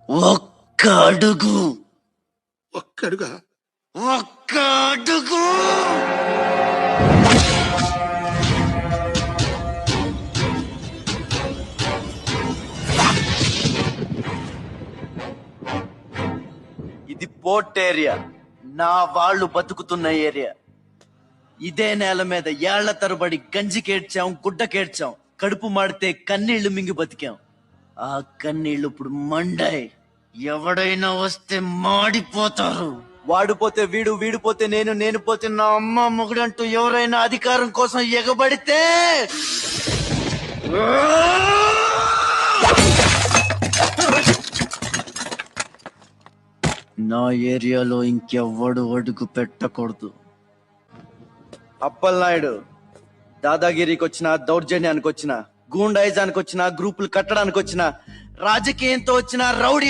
ఒక్క అడుగు. ఒక్కడుగా? ఒక్క అడుగు. ఇది పోర్ట్ ఏరియా, నా వాళ్ళు బతుకుతున్న ఏరియా. ఇదే నేల మీద ఏళ్ల తరబడి గంజికేడ్చాం, గుడ్డకేడ్చాం, కడుపు మాడితే కన్నీళ్లు మింగి బతికాం. ఆ కన్నీళ్లు ఇప్పుడు మండాయి. ఎవడైనా వస్తే మాడిపోతారు. వాడిపోతే వీడు, వీడిపోతే నేను, నేను పోతే నా అమ్మ మొగుడంటూ ఎవరైనా అధికారం కోసం ఎగబడితే నా ఏరియాలో ఇంకెవ్వడు అడుగు పెట్టకూడదు. అప్పలనాయుడు దాదాగిరికి వచ్చిన, దౌర్జన్యానికి వచ్చిన, గూండాయిజానికి వచ్చిన, గ్రూపులు కట్టడానికి వచ్చిన, రాజకీయంతో వచ్చిన, రౌడీ